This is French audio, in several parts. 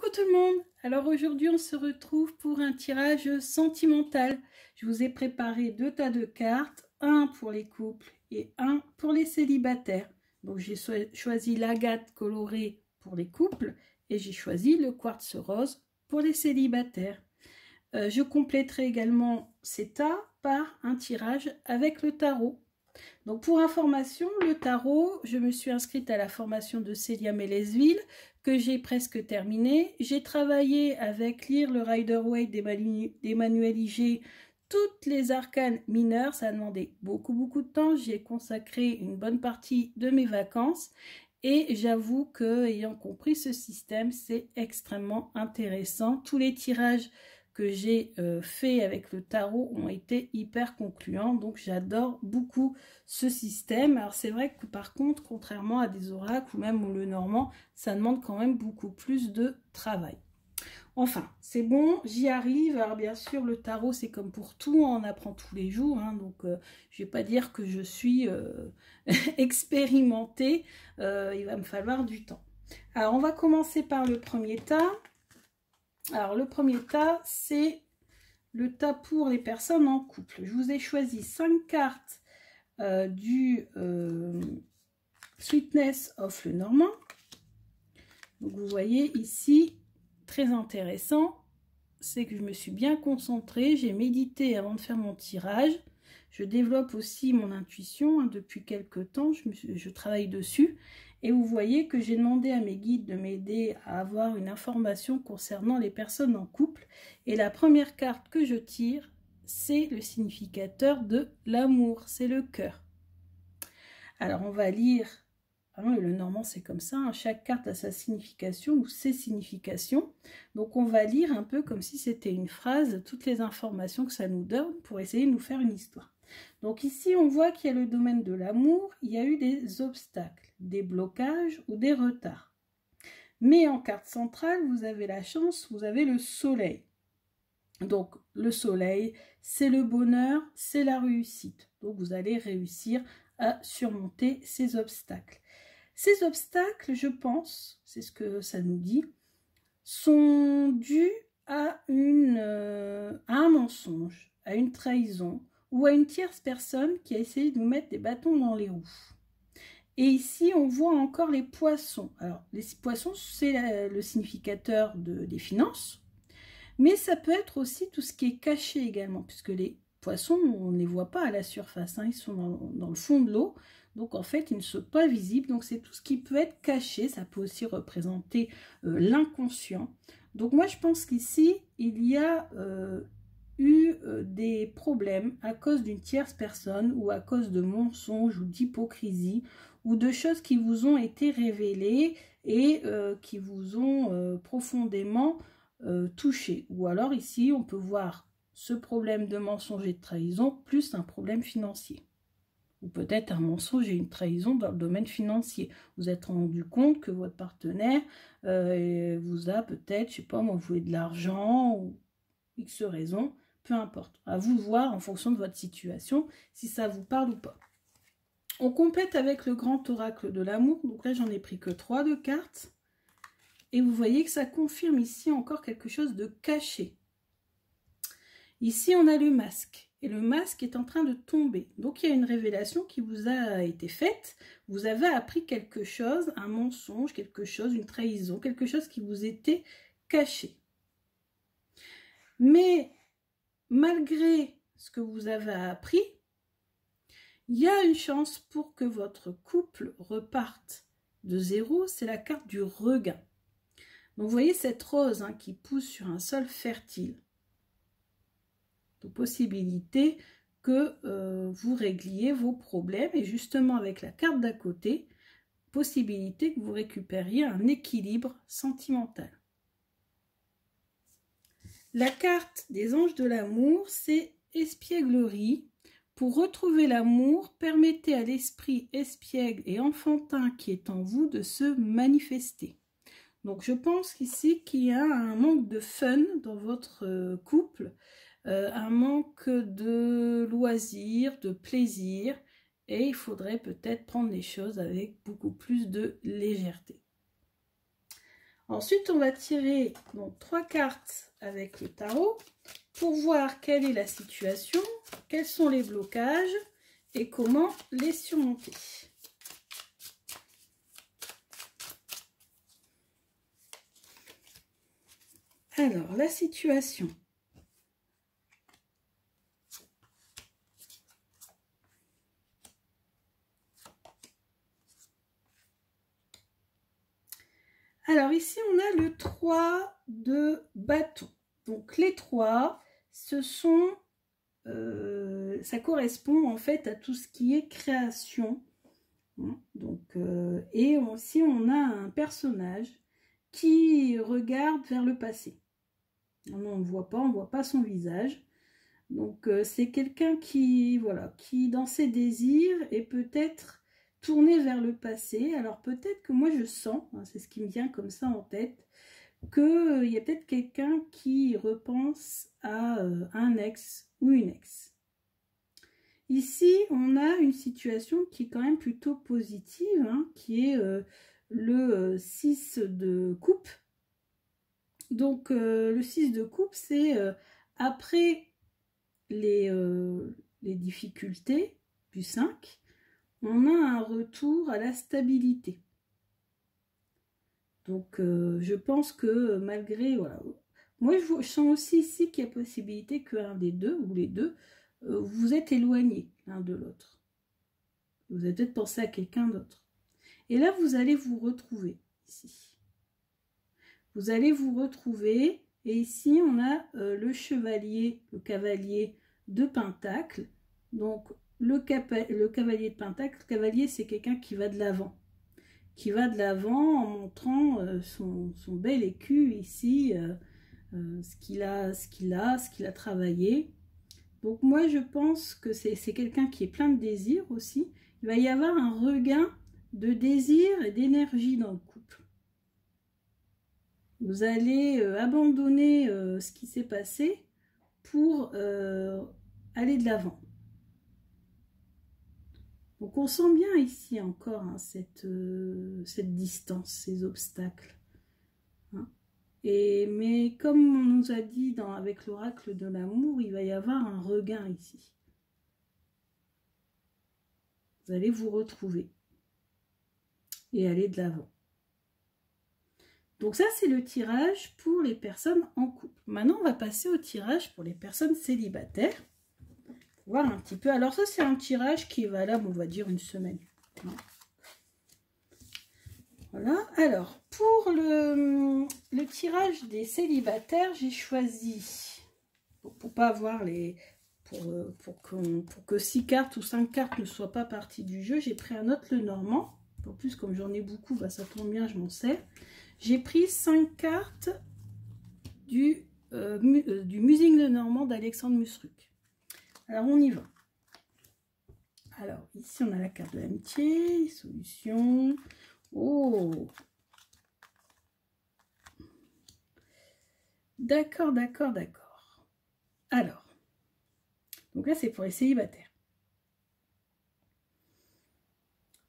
Coucou tout le monde. Alors aujourd'hui on se retrouve pour un tirage sentimental. Je vous ai préparé deux tas de cartes, un pour les couples et un pour les célibataires. Donc j'ai choisi l'agate colorée pour les couples et j'ai choisi le quartz rose pour les célibataires. Je compléterai également ces tas par un tirage avec le tarot. Donc pour information, le tarot, je me suis inscrite à la formation de Célia Mélesville que j'ai presque terminée. J'ai travaillé avec lire le Rider-Waite d'Emmanuel Iger, toutes les arcanes mineures. Ça a demandé beaucoup de temps. J'y ai consacré une bonne partie de mes vacances. Et j'avoue que, ayant compris ce système, c'est extrêmement intéressant. Tous les tirages que j'ai fait avec le tarot ont été hyper concluants, donc j'adore beaucoup ce système. Alors c'est vrai que par contre, contrairement à des oracles ou même le normand, ça demande quand même beaucoup plus de travail. Enfin, c'est bon, j'y arrive. Alors bien sûr, le tarot, c'est comme pour tout, on apprend tous les jours, hein, donc je vais pas dire que je suis expérimentée, il va me falloir du temps. Alors on va commencer par le premier tas. Alors le premier tas, c'est le tas pour les personnes en couple. Je vous ai choisi 5 cartes du Sweetness of le Normand. Donc vous voyez ici, très intéressant, c'est que je me suis bien concentrée, j'ai médité avant de faire mon tirage. Je développe aussi mon intuition, hein, depuis quelques temps, je travaille dessus. Et vous voyez que j'ai demandé à mes guides de m'aider à avoir une information concernant les personnes en couple. Et la première carte que je tire, c'est le significateur de l'amour, c'est le cœur. Alors on va lire, hein, le normand c'est comme ça, hein, chaque carte a sa signification ou ses significations. Donc on va lire un peu comme si c'était une phrase, toutes les informations que ça nous donne pour essayer de nous faire une histoire. Donc ici, on voit qu'il y a le domaine de l'amour, il y a eu des obstacles, des blocages ou des retards. Mais en carte centrale, vous avez la chance, vous avez le soleil. Donc le soleil, c'est le bonheur, c'est la réussite. Donc vous allez réussir à surmonter ces obstacles. Ces obstacles, je pense, c'est ce que ça nous dit, sont dus à un mensonge, à une trahison, ou à une tierce personne qui a essayé de nous mettre des bâtons dans les roues. Et ici, on voit encore les poissons. Alors, les poissons, c'est le significateur des finances, mais ça peut être aussi tout ce qui est caché également, puisque les poissons, on ne les voit pas à la surface, hein, ils sont dans le fond de l'eau, donc en fait, ils ne sont pas visibles, donc c'est tout ce qui peut être caché, ça peut aussi représenter l'inconscient. Donc moi, je pense qu'ici, il y a des problèmes à cause d'une tierce personne ou à cause de mensonges ou d'hypocrisie ou de choses qui vous ont été révélées et qui vous ont profondément touché. Ou alors ici, on peut voir ce problème de mensonge et de trahison plus un problème financier. Ou peut-être un mensonge et une trahison dans le domaine financier. Vous êtes rendu compte que votre partenaire vous a peut-être, je sais pas moi, voué de l'argent ou X raison. Peu importe, à vous de voir en fonction de votre situation, si ça vous parle ou pas. On complète avec le grand oracle de l'amour. Donc là, j'en ai pris que 3 de cartes. Et vous voyez que ça confirme ici encore quelque chose de caché. Ici, on a le masque. Et le masque est en train de tomber. Donc, il y a une révélation qui vous a été faite. Vous avez appris quelque chose, un mensonge, quelque chose, une trahison, quelque chose qui vous était caché. Mais malgré ce que vous avez appris, il y a une chance pour que votre couple reparte de zéro, c'est la carte du regain. Donc vous voyez cette rose, hein, qui pousse sur un sol fertile. Donc possibilité que vous régliez vos problèmes et justement avec la carte d'à côté, possibilité que vous récupériez un équilibre sentimental. La carte des anges de l'amour, c'est espièglerie. Pour retrouver l'amour, permettez à l'esprit espiègle et enfantin qui est en vous de se manifester. Donc je pense qu'ici qu'il y a un manque de fun dans votre couple, un manque de loisirs, de plaisir, et il faudrait peut-être prendre les choses avec beaucoup plus de légèreté. Ensuite, on va tirer donc 3 cartes avec le tarot pour voir quelle est la situation, quels sont les blocages et comment les surmonter. Alors, la situation. Alors ici, on a le 3 de bâton. Donc les 3, ce sont, ça correspond en fait à tout ce qui est création. Donc, et aussi, on a un personnage qui regarde vers le passé. On ne voit pas son visage. Donc c'est quelqu'un qui, voilà, qui dans ses désirs est peut-être tourné vers le passé. Alors peut-être que moi je sens, hein, c'est ce qui me vient comme ça en tête, qu'il y a peut-être quelqu'un qui repense à un ex ou une ex. Ici, on a une situation qui est quand même plutôt positive, hein, qui est le 6 de coupe. Donc le 6 de coupe, c'est après les difficultés du 5, on a un retour à la stabilité. Donc je pense que malgré, voilà, moi je sens aussi ici qu'il y a possibilité qu'un des deux ou les deux vous êtes éloignés l'un de l'autre. Vous avez peut-être pensé à quelqu'un d'autre. Et là vous allez vous retrouver ici. Vous allez vous retrouver et ici on a le chevalier, le cavalier de Pentacle. Donc le cavalier de Pentacle, le cavalier c'est quelqu'un qui va de l'avant. Qui va de l'avant en montrant son bel écu ici, ce qu'il a travaillé. Donc moi je pense que c'est quelqu'un qui est plein de désirs aussi. Il va y avoir un regain de désir et d'énergie dans le couple. Vous allez abandonner ce qui s'est passé pour aller de l'avant. Donc on sent bien ici encore hein, cette distance, ces obstacles. Hein. Mais comme on nous a dit avec l'oracle de l'amour, il va y avoir un regain ici. Vous allez vous retrouver et aller de l'avant. Donc ça, c'est le tirage pour les personnes en couple. Maintenant, on va passer au tirage pour les personnes célibataires. Voir un petit peu. Alors ça, c'est un tirage qui est valable, on va dire, une semaine. Voilà. Alors, pour le tirage des célibataires, j'ai choisi, pour pas avoir les... Pour que 6 cartes ou 5 cartes ne soient pas parties du jeu, j'ai pris un autre le normand. En plus, comme j'en ai beaucoup, bah, ça tombe bien, je m'en sers. J'ai pris 5 cartes du Musing le Normand d'Alexandre Musruc. Alors, on y va. Alors, ici, on a la carte de l'amitié, solution. Oh! D'accord, d'accord, d'accord. Alors, donc là, c'est pour les célibataires.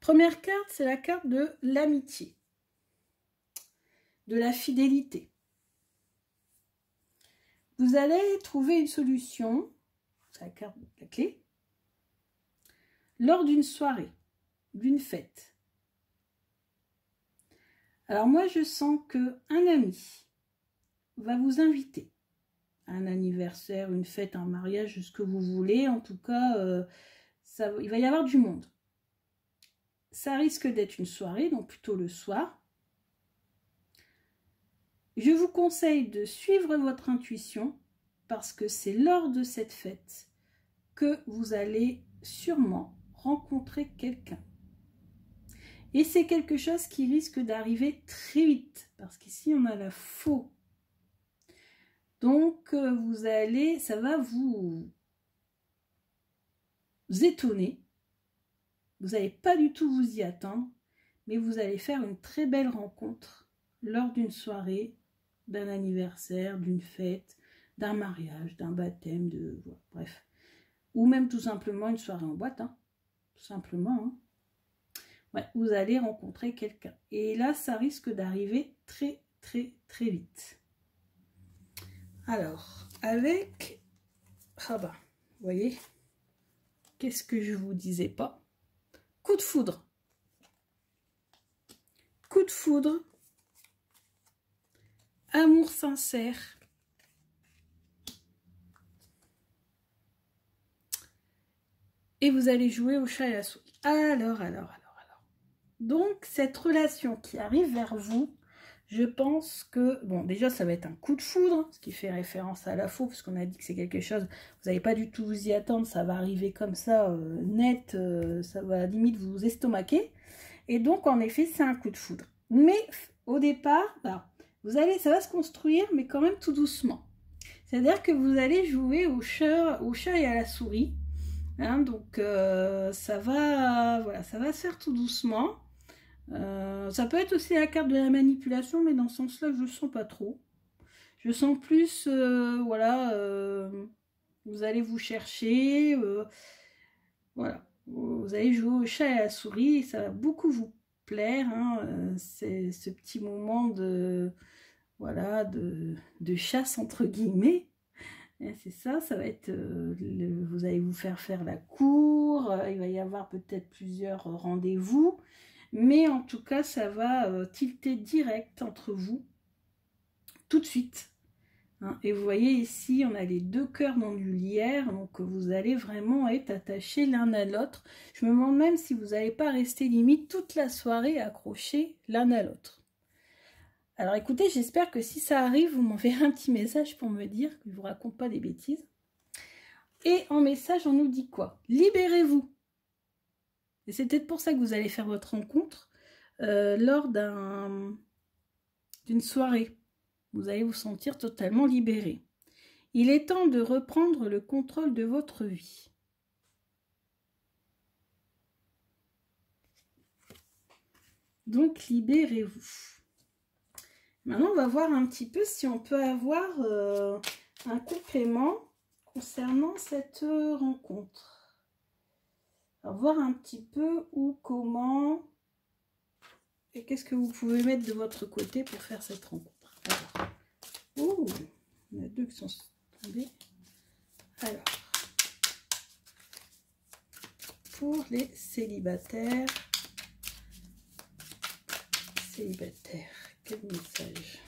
Première carte, c'est la carte de l'amitié, de la fidélité. Vous allez trouver une solution, c'est la carte de la clé, lors d'une soirée, d'une fête. Alors moi, je sens qu'un ami va vous inviter à un anniversaire, une fête, un mariage, ce que vous voulez. En tout cas, il va y avoir du monde. Ça risque d'être une soirée, donc plutôt le soir. Je vous conseille de suivre votre intuition parce que c'est lors de cette fête que vous allez sûrement rencontrer quelqu'un. Et c'est quelque chose qui risque d'arriver très vite parce qu'ici on a la faux. Donc vous allez, ça va vous étonner. Vous n'allez pas du tout vous y attendre, mais vous allez faire une très belle rencontre lors d'une soirée, d'un anniversaire, d'une fête, d'un mariage, d'un baptême, voilà, bref. Ou même tout simplement une soirée en boîte, hein, tout simplement. Hein. Ouais, vous allez rencontrer quelqu'un. Et là, ça risque d'arriver très, très très vite. Alors, avec... Ah bah, vous voyez, qu'est-ce que je vous disais pas? Coup de foudre. Coup de foudre. Amour sincère. Et vous allez jouer au chat et à la souris. Alors. Donc, cette relation qui arrive vers vous, je pense que, bon, déjà, ça va être un coup de foudre, ce qui fait référence à la faux, parce qu'on a dit que c'est quelque chose, vous n'allez pas du tout vous y attendre, ça va arriver comme ça, net, ça va limite vous estomaquer. Et donc, en effet, c'est un coup de foudre. Mais, au départ, bah, ça va se construire, mais quand même tout doucement. C'est-à-dire que vous allez jouer au chat et à la souris. Hein, donc, ça va se faire tout doucement. Ça peut être aussi la carte de la manipulation, mais dans ce sens-là, je ne sens pas trop. Je sens plus, voilà, vous allez vous chercher, voilà. Vous allez jouer au chat et à la souris, et ça va beaucoup vous plaire. Hein, c'est ce petit moment de, voilà, de chasse entre guillemets. C'est ça, ça va être, vous allez vous faire la cour, il va y avoir peut-être plusieurs rendez-vous. Mais en tout cas, ça va tilter direct entre vous, tout de suite. Hein. Et vous voyez ici, on a les deux cœurs dans du lierre, donc vous allez vraiment être attachés l'un à l'autre. Je me demande même si vous n'allez pas rester limite toute la soirée accrochés l'un à l'autre. Alors écoutez, j'espère que si ça arrive, vous m'enverrez un petit message pour me dire que je ne vous raconte pas des bêtises. Et en message, on nous dit quoi? Libérez-vous. Et c'est peut-être pour ça que vous allez faire votre rencontre lors d'une soirée. Vous allez vous sentir totalement libéré. Il est temps de reprendre le contrôle de votre vie. Donc, libérez-vous. Maintenant, on va voir un petit peu si on peut avoir un complément concernant cette rencontre. Alors, voir un petit peu où, comment et qu'est-ce que vous pouvez mettre de votre côté pour faire cette rencontre. Alors, oh, il y en a deux qui sont tombés. Alors, pour les célibataires, quel message?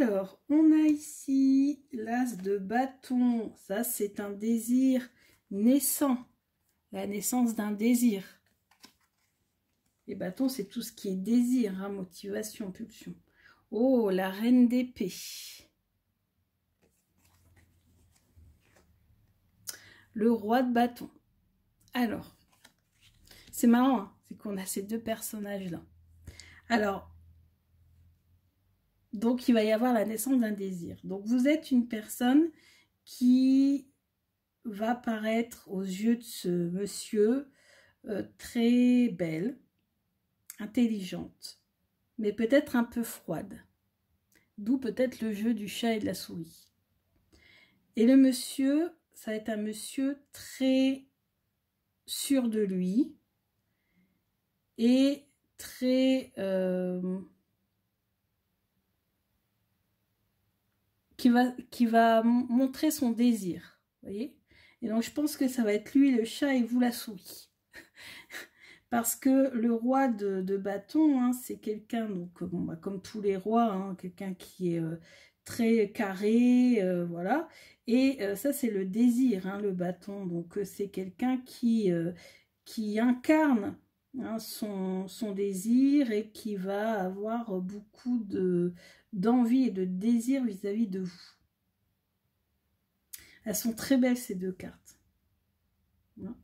Alors, on a ici l'as de bâton. Ça, c'est un désir naissant. La naissance d'un désir. Les bâtons, c'est tout ce qui est désir, hein, motivation, pulsion. Oh, la reine d'épée. Le roi de bâton. Alors, c'est marrant, hein, c'est qu'on a ces deux personnages-là. Alors, donc, il va y avoir la naissance d'un désir. Donc, vous êtes une personne qui va paraître aux yeux de ce monsieur très belle, intelligente, mais peut-être un peu froide. D'où peut-être le jeu du chat et de la souris. Et le monsieur, ça va être un monsieur très sûr de lui et très... qui va montrer son désir, vous voyez. Et donc je pense que ça va être lui le chat et vous la souris. Parce que le roi de bâton, hein, c'est quelqu'un, donc bon, bah, comme tous les rois, hein, quelqu'un qui est très carré, voilà. Et ça, c'est le désir, hein, le bâton. Donc c'est quelqu'un qui incarne, hein, son désir et qui va avoir beaucoup d'envie et de désir vis-à-vis de vous. Elles sont très belles, ces deux cartes. Hein.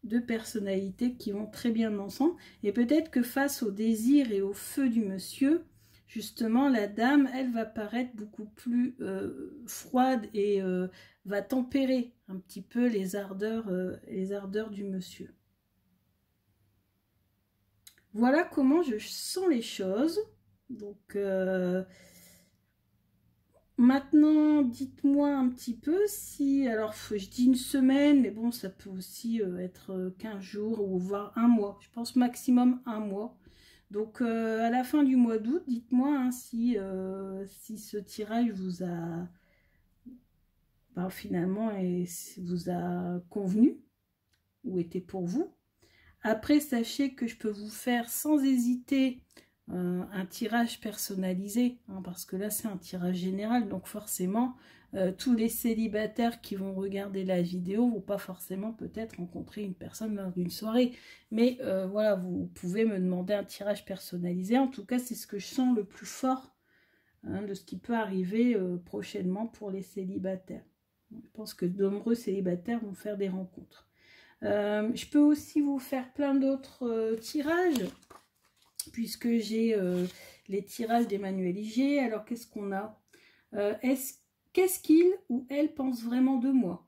Deux personnalités qui vont très bien ensemble. Et peut-être que face au désir et au feu du monsieur, justement, la dame, elle va paraître beaucoup plus froide et va tempérer un petit peu les ardeurs du monsieur. Voilà comment je sens les choses. Donc, maintenant, dites-moi un petit peu si, alors je dis une semaine, mais bon, ça peut aussi être 15 jours ou voire un mois. Je pense maximum un mois. Donc, à la fin du mois d'août, dites-moi hein, si ce tirage vous a, ben, finalement, vous a convenu ou était pour vous. Après, sachez que je peux vous faire sans hésiter un tirage personnalisé, hein, parce que là, c'est un tirage général, donc forcément, tous les célibataires qui vont regarder la vidéo ne vont pas forcément peut-être rencontrer une personne lors d'une soirée. Mais voilà, vous pouvez me demander un tirage personnalisé. En tout cas, c'est ce que je sens le plus fort hein, de ce qui peut arriver prochainement pour les célibataires. Je pense que de nombreux célibataires vont faire des rencontres. Je peux aussi vous faire plein d'autres tirages, puisque j'ai les tirages d'Emmanuel Igier. Alors, qu'est-ce qu'on a? Qu'est-ce qu'il ou elle pense vraiment de moi?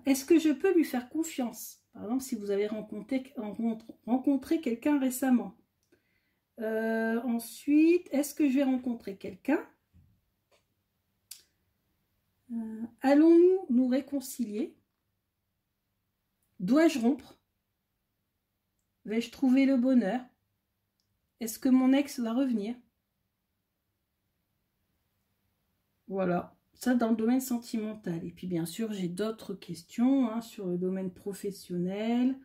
Est-ce que je peux lui faire confiance? Par exemple, si vous avez rencontré quelqu'un récemment. Ensuite, est-ce que je vais rencontrer quelqu'un? Allons-nous nous réconcilier? Dois-je rompre? Vais-je trouver le bonheur? Est-ce que mon ex va revenir? Voilà, ça dans le domaine sentimental. Et puis bien sûr, j'ai d'autres questions hein, sur le domaine professionnel.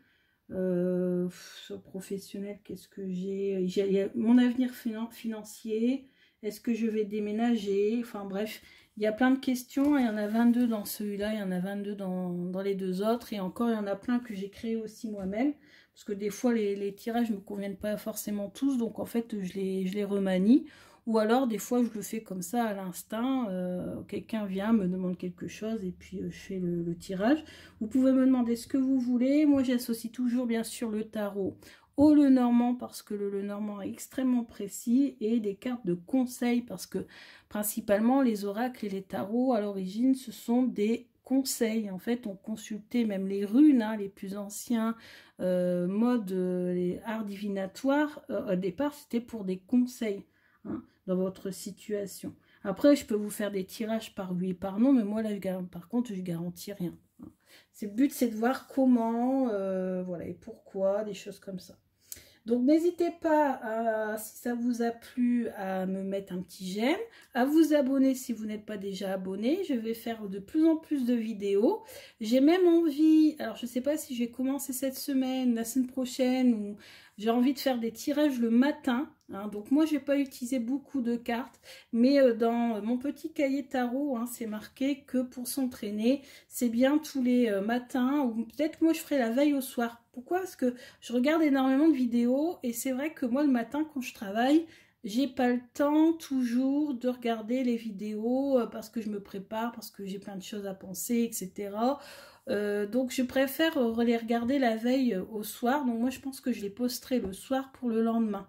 Sur professionnel, qu'est-ce que j'ai? J'ai mon avenir financier. Est-ce que je vais déménager? Enfin bref, il y a plein de questions. Il y en a 22 dans celui-là, il y en a 22 dans les deux autres. Et encore, il y en a plein que j'ai créé aussi moi-même. Parce que des fois, les tirages ne me conviennent pas forcément tous. Donc en fait, je les remanie. Ou alors, des fois, je le fais comme ça à l'instinct. Quelqu'un vient, me demande quelque chose et puis je fais le tirage. Vous pouvez me demander ce que vous voulez. Moi, j'associe toujours, bien sûr, le tarot au Lenormand parce que le Lenormand est extrêmement précis et des cartes de conseil parce que, principalement, les oracles et les tarots, à l'origine, ce sont des conseils. En fait, on consultait même les runes, hein, les plus anciens modes, les arts divinatoires. Au départ, c'était pour des conseils. Hein, dans votre situation. Après, je peux vous faire des tirages par oui et par non, mais moi, là, par contre, je garantis rien. Le but, c'est de voir comment, voilà, et pourquoi, des choses comme ça. Donc, n'hésitez pas, si ça vous a plu, à me mettre un petit j'aime, à vous abonner si vous n'êtes pas déjà abonné. Je vais faire de plus en plus de vidéos. J'ai même envie, alors je ne sais pas si je vais commencer cette semaine, la semaine prochaine, ou j'ai envie de faire des tirages le matin. Hein. Donc, moi, je ne vais pas utiliser beaucoup de cartes, mais dans mon petit cahier tarot, hein, c'est marqué que pour s'entraîner, c'est bien tous les matins, ou peut-être moi, je ferai la veille au soir. Pourquoi? Parce que je regarde énormément de vidéos et c'est vrai que moi le matin quand je travaille, j'ai pas le temps toujours de regarder les vidéos parce que je me prépare, parce que j'ai plein de choses à penser, etc. Donc je préfère les regarder la veille au soir. Donc moi je pense que je les posterai le soir pour le lendemain.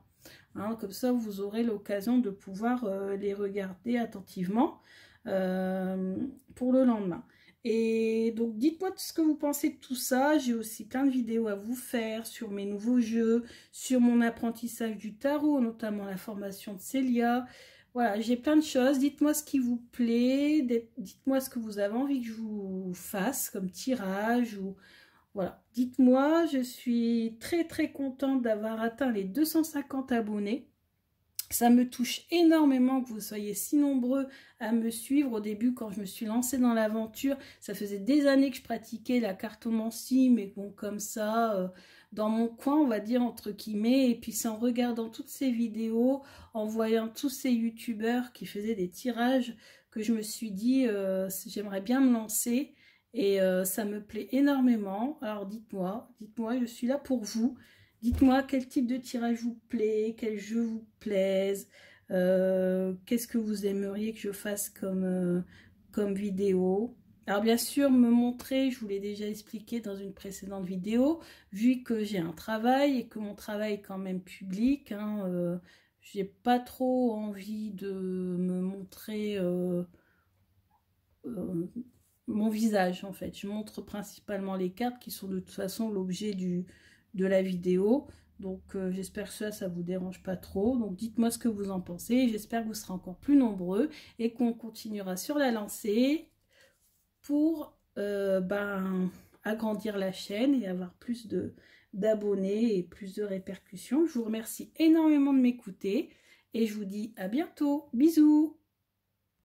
Hein, comme ça vous aurez l'occasion de pouvoir les regarder attentivement pour le lendemain. Et donc, dites-moi ce que vous pensez de tout ça. J'ai aussi plein de vidéos à vous faire sur mes nouveaux jeux, sur mon apprentissage du tarot, notamment la formation de Célia. Voilà, j'ai plein de choses. Dites-moi ce qui vous plaît. Dites-moi ce que vous avez envie que je vous fasse comme tirage. Ou voilà, dites-moi. Je suis très, très contente d'avoir atteint les 250 abonnés. Ça me touche énormément que vous soyez si nombreux à me suivre. Au début, quand je me suis lancée dans l'aventure, ça faisait des années que je pratiquais la cartomancie, mais bon, comme ça, dans mon coin, on va dire, entre guillemets. Et puis, c'est en regardant toutes ces vidéos, en voyant tous ces youtubeurs qui faisaient des tirages, que je me suis dit, j'aimerais bien me lancer. Et ça me plaît énormément. Alors, dites-moi, je suis là pour vous. Dites-moi quel type de tirage vous plaît, quel jeu vous plaise, qu'est-ce que vous aimeriez que je fasse comme vidéo. Alors bien sûr, me montrer, je vous l'ai déjà expliqué dans une précédente vidéo, vu que j'ai un travail et que mon travail est quand même public, hein, j'ai pas trop envie de me montrer mon visage en fait. Je montre principalement les cartes qui sont de toute façon l'objet de la vidéo. Donc j'espère que ça vous dérange pas trop. Donc dites-moi ce que vous en pensez. J'espère que vous serez encore plus nombreux et qu'on continuera sur la lancée pour agrandir la chaîne et avoir plus d'abonnés et plus de répercussions. Je vous remercie énormément de m'écouter et je vous dis à bientôt. Bisous!